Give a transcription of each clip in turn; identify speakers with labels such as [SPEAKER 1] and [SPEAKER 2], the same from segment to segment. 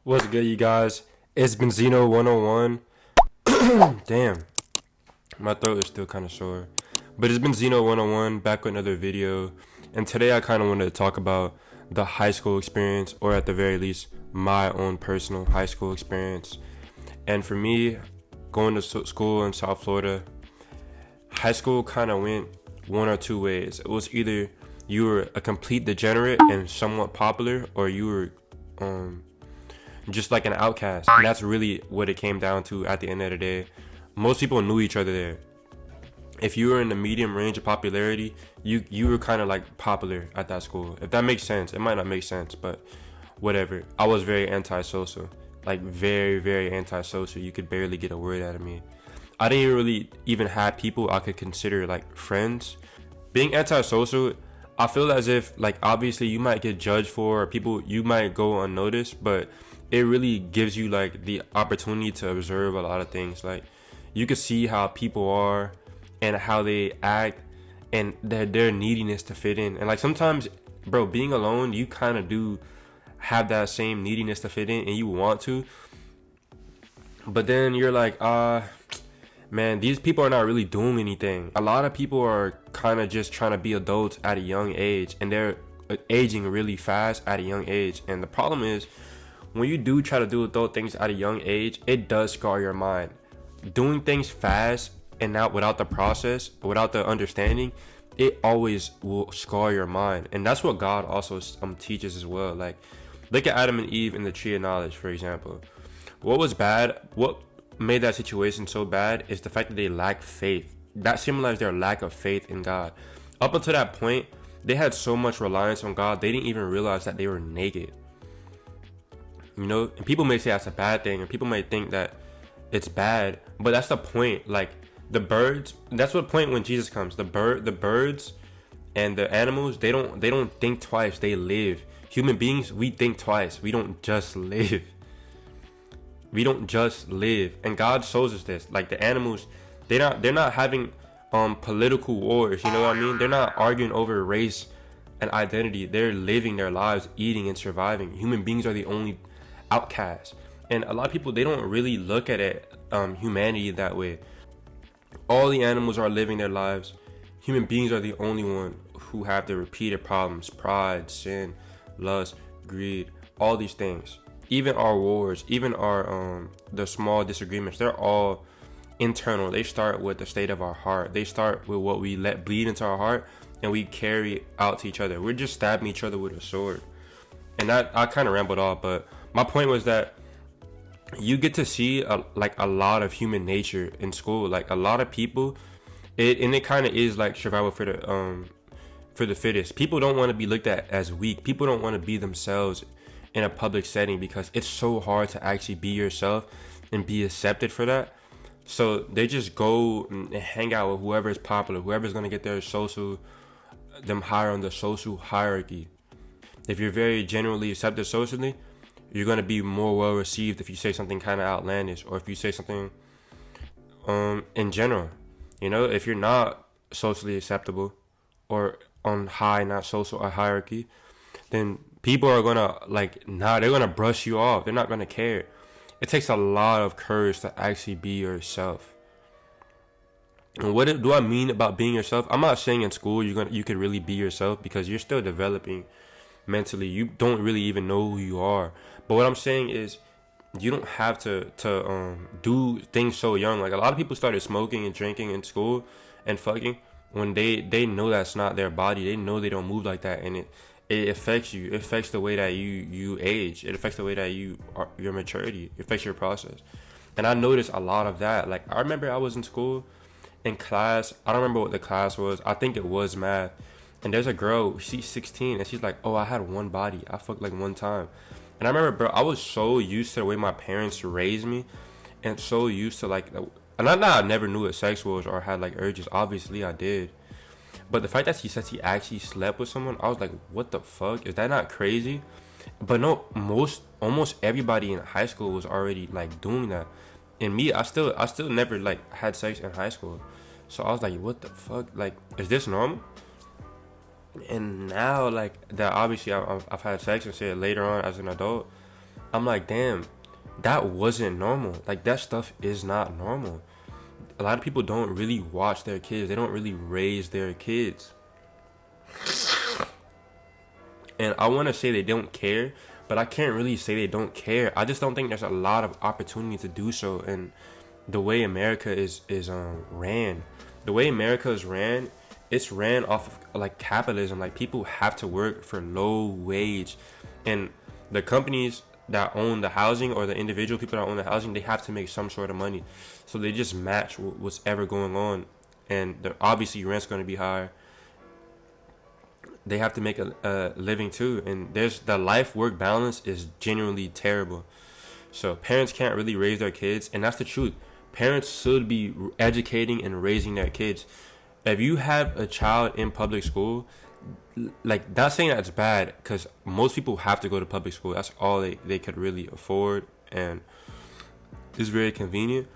[SPEAKER 1] What's good, you guys? It's been Zeno 101. Damn, my throat is still kind of sore. But it's been Zeno 101 back with another video. And today I kind of wanted to talk about the high school experience, or at the very least, my own personal high school experience. And for me, going to school in South Florida, high school kind of went one or two ways. It was either you were a complete degenerate and somewhat popular, or you were just like an outcast. And that's really what it came down to at the end of the day. Most people knew each other there. If you were in the medium range of popularity, you were kind of like popular at that school. If that makes sense. It might not make sense, but whatever. I was very antisocial. Like very, very antisocial. You could barely get a word out of me. I didn't really even have people I could consider like friends. Being antisocial, I feel as if like obviously you might get judged for, or people you might go unnoticed, but it really gives you like the opportunity to observe a lot of things. Like you can see how people are and how they act and their neediness to fit in. And like sometimes, bro, being alone, you kind of do have that same neediness to fit in and you want to, but then you're like, man, these people are not really doing anything. A lot of people are kind of just trying to be adults at a young age, and they're aging really fast at a young age. And the problem is, when you do try to do adult things at a young age, it does scar your mind. Doing things fast and not without the process, without the understanding, it always will scar your mind. And that's what God also teaches as well. Like, look at Adam and Eve in the tree of knowledge, for example. What was bad? What made that situation so bad is the fact that they lacked faith. That symbolized their lack of faith in God. Up until that point, they had so much reliance on God, they didn't even realize that they were naked. You know, and people may say that's a bad thing, and people may think that it's bad, but that's the point. Like the birds, that's what point when Jesus comes. The birds, and the animals, they don't think twice. They live. Human beings, we think twice. We don't just live. We don't just live. And God shows us this. Like the animals, they're not having political wars. You know what I mean? They're not arguing over race and identity. They're living their lives, eating and surviving. Human beings are the only outcasts, and a lot of people, they don't really look at it humanity that way. All the animals are living their lives. Human beings are the only one who have the repeated problems: pride, sin, lust, greed, all these things. Even our wars, even our the small disagreements, they're all internal. They start with the state of our heart. They start with what we let bleed into our heart, and we carry out to each other. We're just stabbing each other with a sword. And that, I kind of rambled off, but my point was that you get to see a lot of human nature in school. Like a lot of people, it kind of is like survival for the fittest. People don't want to be looked at as weak. People don't want to be themselves in a public setting because it's so hard to actually be yourself and be accepted for that. So they just go and hang out with whoever is popular, whoever's gonna get them higher on the social hierarchy. If you're very generally accepted socially, you're going to be more well received if you say something kind of outlandish, or if you say something in general. You know, if you're not socially acceptable or on high, not social or hierarchy, then people are going to they're going to brush you off. They're not going to care. It takes a lot of courage to actually be yourself. And what do I mean about being yourself? I'm not saying in school you could really be yourself, because you're still developing mentally. You don't really even know who you are. But what I'm saying is, you don't have to do things so young. Like a lot of people started smoking and drinking in school and fucking when they know that's not their body. They know they don't move like that, and it affects you. It affects the way that you age. It affects the way that your maturity. It affects your process. And I noticed a lot of that. Like I remember I was in school, in class. I don't remember what the class was. I think it was math. And there's a girl, she's 16, and she's like, oh, I had one body. I fucked like one time. And I remember, bro, I was so used to the way my parents raised me, and so used to and I never knew what sex was or had like urges. Obviously, I did. But the fact that she said she actually slept with someone, I was like, what the fuck? Is that not crazy? But no, almost everybody in high school was already like doing that. And me, I still never like had sex in high school. So I was like, what the fuck? Like, is this normal? And now, like that, obviously I've had sex and said later on as an adult, I'm like, damn, that wasn't normal. Like, that stuff is not normal. A lot of people don't really watch their kids. They don't really raise their kids. And I want to say they don't care, but I can't really say they don't care. I just don't think there's a lot of opportunity to do so. And the way America is ran, the way America is ran, it's ran off of like capitalism. Like, people have to work for low wage, and the companies that own the housing, or the individual people that own the housing, they have to make some sort of money, so they just match what's ever going on. And obviously rent's going to be higher. They have to make a living too, and there's the life work balance is genuinely terrible. So parents can't really raise their kids, and that's the truth. Parents should be educating and raising their kids. If you have a child in public school, like, not saying that's bad, because most people have to go to public school. That's all they could really afford, and it's very convenient.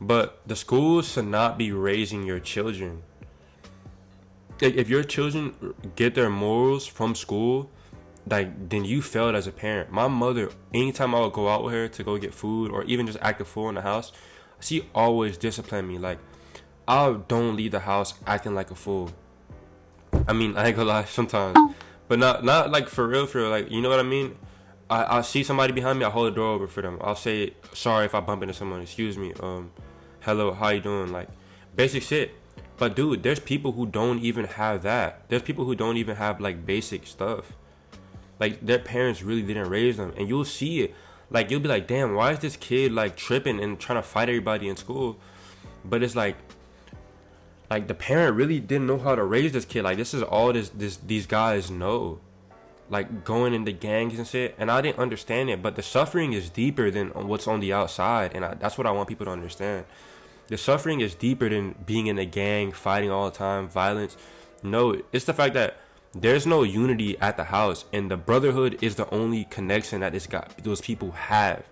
[SPEAKER 1] But the schools should not be raising your children. If your children get their morals from school, like, then you failed as a parent. My mother, anytime I would go out with her to go get food, or even just act a fool in the house, she always disciplined me. Like, I don't leave the house acting like a fool. I mean, I ain't gonna lie, sometimes, but not like for real, for real. Like, you know what I mean? I see somebody behind me, I hold the door over for them. I'll say sorry if I bump into someone. Excuse me. Hello, how you doing? Like, basic shit. But dude, there's people who don't even have that. There's people who don't even have like basic stuff. Like, their parents really didn't raise them, and you'll see it. Like, you'll be like, damn, why is this kid like tripping and trying to fight everybody in school? But it's like the parent really didn't know how to raise this kid. Like, this is all these guys know. Like, going into gangs and shit, and I didn't understand it. But the suffering is deeper than what's on the outside, and that's what I want people to understand. The suffering is deeper than being in a gang, fighting all the time, violence. No, it's the fact that there's no unity at the house, and the brotherhood is the only connection that those people have.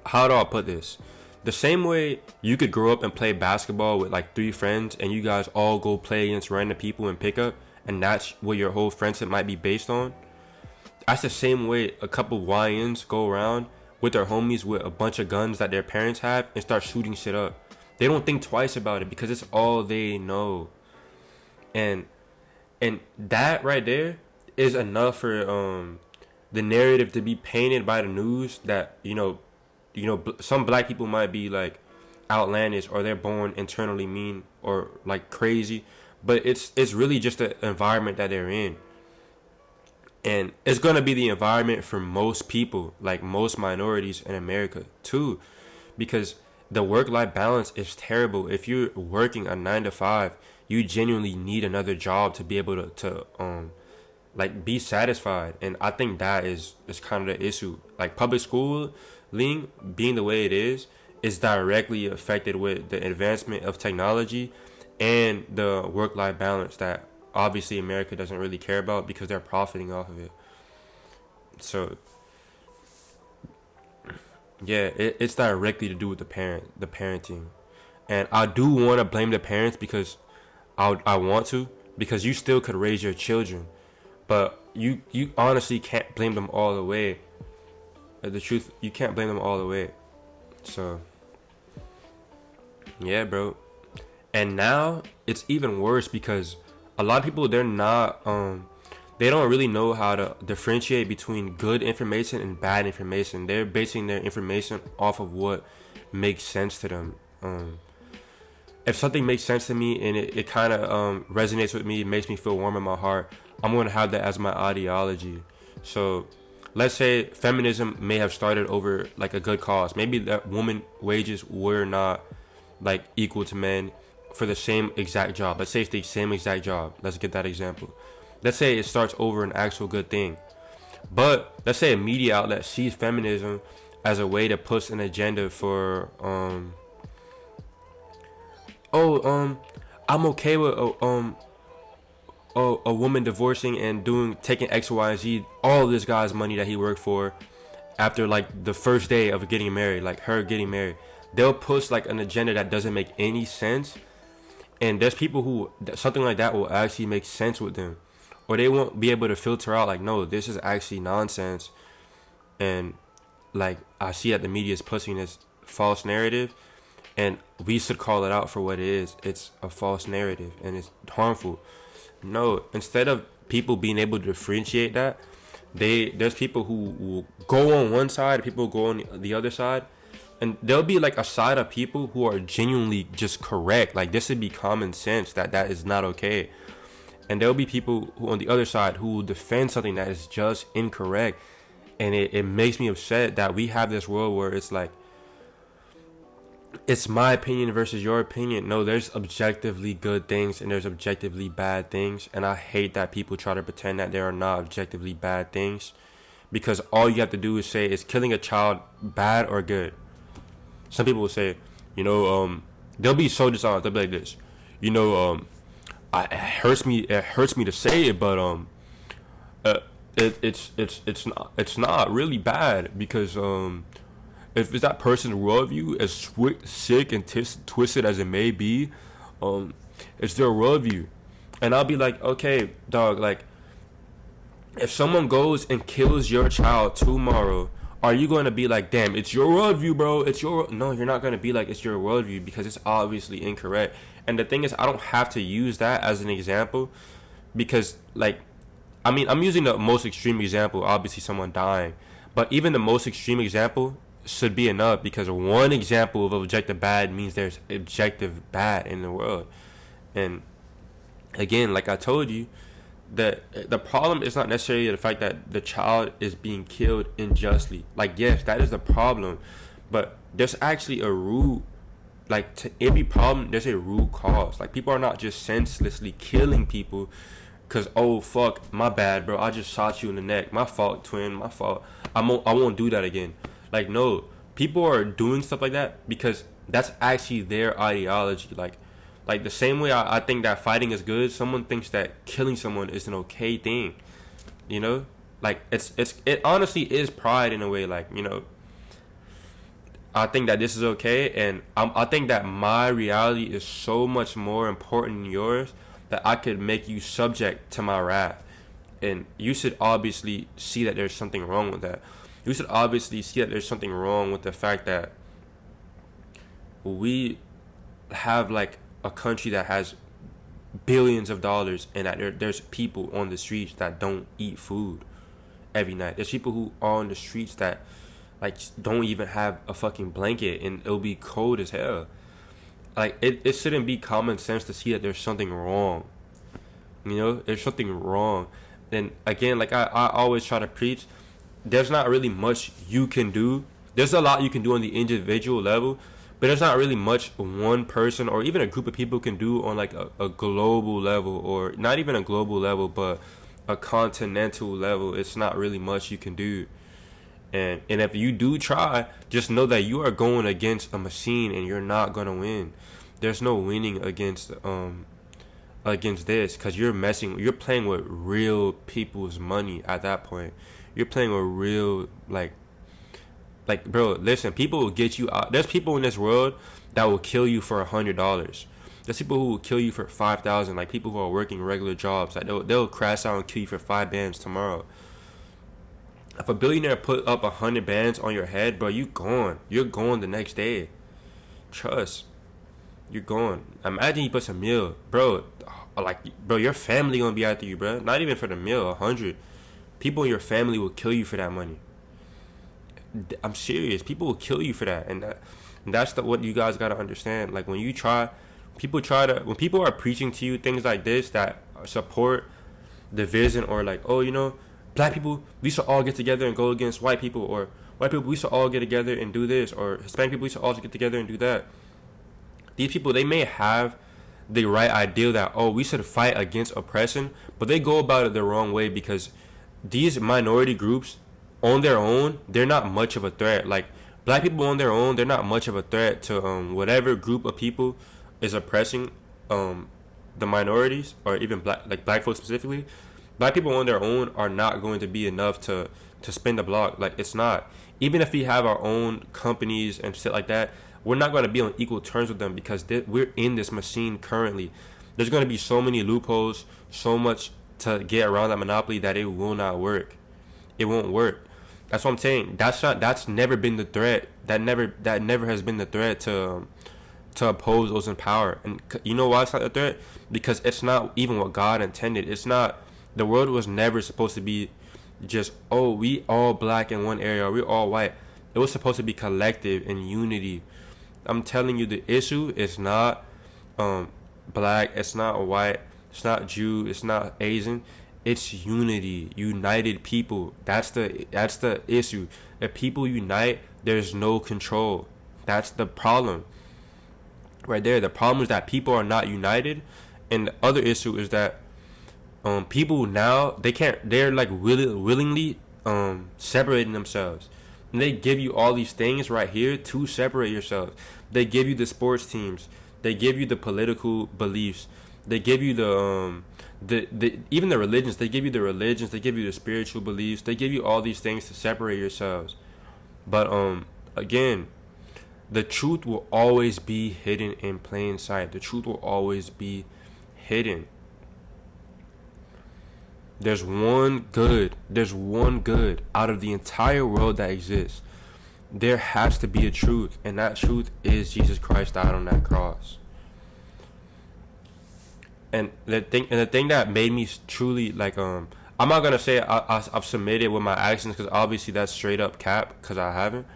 [SPEAKER 1] How do I put this? The same way you could grow up and play basketball with like 3 friends, and you guys all go play against random people and pick up, and that's what your whole friendship might be based on. That's the same way a couple YNs go around with their homies with a bunch of guns that their parents have and start shooting shit up. They don't think twice about it because it's all they know. And that right there is enough for the narrative to be painted by the news that, some black people might be like outlandish, or they're born internally mean, or like crazy, but it's really just the environment that they're in. And it's going to be the environment for most people, like most minorities in America too, because the work-life balance is terrible. If you're working a 9 to 5, you genuinely need another job to be able to like be satisfied. And I think that is kind of the issue. Like, public schooling being the way it is directly affected with the advancement of technology and the work-life balance that obviously America doesn't really care about because they're profiting off of it. So yeah, it's directly to do with the parenting. And I do want to blame the parents, because I want to, because you still could raise your children, but you honestly can't blame them all the way. The truth, you can't blame them all the way. So yeah, bro. And now it's even worse, because a lot of people, they're not they don't really know how to differentiate between good information and bad information. They're basing their information off of what makes sense to them. If something makes sense to me and it kind of resonates with me, it makes me feel warm in my heart, I'm going to have that as my ideology. So let's say feminism may have started over like a good cause. Maybe that women wages were not like equal to men for the same exact job. Let's say it's the same exact job. Let's get that example. Let's say it starts over an actual good thing. But let's say a media outlet sees feminism as a way to push an agenda for I'm okay with a woman divorcing and taking X, Y, and Z, all of this guy's money that he worked for, after like the first day of getting married, like her getting married. They'll push like an agenda that doesn't make any sense, and there's people who something like that will actually make sense with them, or they won't be able to filter out like, no, this is actually nonsense, and like I see that the media is pushing this false narrative, and we should call it out for what it is. It's a false narrative and it's harmful. No, instead of people being able to differentiate that, there's people who will go on one side, people go on the other side, and there'll be like a side of people who are genuinely just correct. Like this would be common sense that is not okay, and there'll be people who on the other side who will defend something that is just incorrect, and it makes me upset that we have this world where it's like it's my opinion versus your opinion. No, there's objectively good things and there's objectively bad things, and I hate that people try to pretend that there are not objectively bad things, because all you have to do is say, is killing a child bad or good? Some people will say, they'll be so dishonest. They'll be like this, it hurts me to say it, but it's not really bad, because if it's that person's worldview, as sick and twisted as it may be, it's their worldview. And I'll be like, okay, dog, like, if someone goes and kills your child tomorrow, are you going to be like, damn, it's your worldview, bro? No, you're not going to be like, it's your worldview, because it's obviously incorrect. And the thing is, I don't have to use that as an example, because, like, I mean, I'm using the most extreme example, obviously someone dying. But even the most extreme example should be enough, because one example of objective bad means there's objective bad in the world. And again, like I told you, the problem is not necessarily the fact that the child is being killed unjustly. Like, yes, that is the problem, but there's actually a root. Like, to every problem, there's a root cause. Like, people are not just senselessly killing people because, oh, fuck, my bad, bro, I just shot you in the neck, my fault, twin, my fault, I won't do that again. Like, no, people are doing stuff like that because that's actually their ideology. Like the same way I think that fighting is good, someone thinks that killing someone is an okay thing. Like, it honestly is pride in a way. Like, I think that this is okay, and I think that my reality is so much more important than yours that I could make you subject to my wrath. And you should obviously see that there's something wrong with that. You should obviously see that there's something wrong with the fact that we have, like, a country that has billions of dollars, and that there's people on the streets that don't eat food every night. There's people who are on the streets that, like, don't even have a fucking blanket, and it'll be cold as hell. Like, it shouldn't be common sense to see that there's something wrong. There's something wrong. And again, like I always try to preach, there's not really much you can do. There's a lot you can do on the individual level, but there's not really much one person or even a group of people can do on, like, a global level, or not even a global level, but a continental level. It's not really much you can do. And if you do try, just know that you are going against a machine and you're not going to win. There's no winning against this, because you're playing with real people's money at that point. You're playing with real, like, bro, listen, people will get you out. There's people in this world that will kill you for $100. There's people who will kill you for $5,000, like people who are working regular jobs. Like, they'll crash out and kill you for 5 bands tomorrow. If a billionaire put up 100 bands on your head, bro, you gone. You're gone the next day. Trust. You're gone. Imagine he puts a meal, bro. Like, bro, your family gonna be after you, bro. Not even for the meal. 100 people in your family will kill you for that money. I'm serious. People will kill you for that, and that's what you guys gotta understand. Like, when people are preaching to you things like this that support division, or like, oh, black people, we should all get together and go against white people, or white people, we should all get together and do this, or Hispanic people, we should all get together and do that. These people, they may have the right idea that, oh, we should fight against oppression, but they go about it the wrong way, because these minority groups on their own, they're not much of a threat. Like, black people on their own, they're not much of a threat to whatever group of people is oppressing the minorities, or even black folks specifically. Black people on their own are not going to be enough to spin the block. Like, it's not. Even if we have our own companies and shit like that, we're not going to be on equal terms with them, because we're in this machine currently. There's going to be so many loopholes, so much to get around that monopoly, that it will not work. It won't work. That's what I'm saying. That's never been the threat. That never has been the threat to oppose those in power. And you know why it's not a threat? Because it's not even what God intended. It's not. The world was never supposed to be just, oh, we all black in one area, or we all white. It was supposed to be collective and unity. I'm telling you, the issue is not black, it's not white, it's not Jew, it's not Asian. It's unity, united people. That's the issue. If people unite, there's no control. That's the problem right there. The problem is that people are not united, and the other issue is that people now, they can't. They're like willingly separating themselves. And they give you all these things right here to separate yourselves. They give you the sports teams. They give you the political beliefs. They give you the even the religions. They give you the religions. They give you the spiritual beliefs. They give you all these things to separate yourselves. But again, the truth will always be hidden in plain sight. The truth will always be hidden. There's one good. There's one good out of the entire world that exists. There has to be a truth, and that truth is Jesus Christ died on that cross. And the thing that made me truly like I'm not gonna say I've submitted with my actions, because obviously that's straight up cap, because I haven't.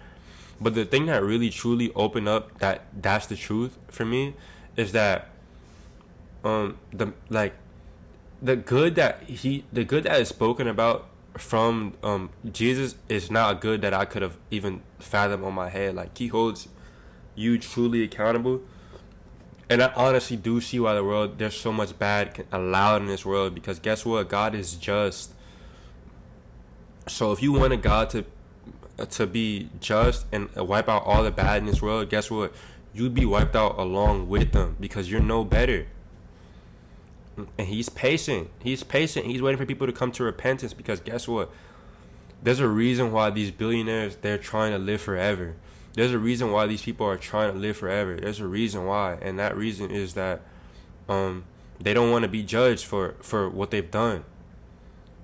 [SPEAKER 1] But the thing that really truly opened up that's the truth for me is that the good that is spoken about from Jesus is not a good that I could have even fathomed on my head. Like, he holds you truly accountable. And I honestly do see why there's so much bad allowed in this world, because guess what? God is just. So if you wanted God to be just and wipe out all the bad in this world, guess what? You'd be wiped out along with them, because you're no better. And he's patient. He's patient. He's waiting for people to come to repentance, because guess what? There's a reason why these billionaires, they're trying to live forever. There's a reason why these people are trying to live forever. There's a reason why. And that reason is that they don't want to be judged for what they've done.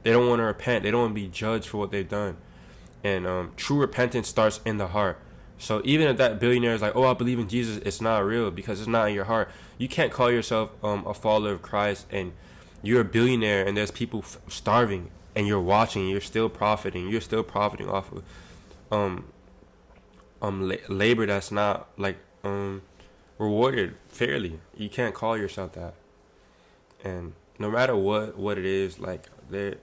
[SPEAKER 1] They don't want to repent. They don't want to be judged for what they've done. And true repentance starts in the heart. So even if that billionaire is like, oh, I believe in Jesus, it's not real, because it's not in your heart. You can't call yourself a follower of Christ and you're a billionaire and there's people starving and you're watching, you're still profiting. You're still profiting off of labor that's not like rewarded fairly. You can't call yourself that. And no matter what it is, like the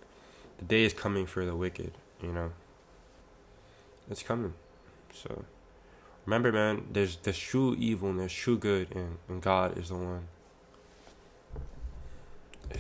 [SPEAKER 1] day is coming for the wicked, you know. It's coming. So remember, man, there's true evil and there's true good, and God is the one.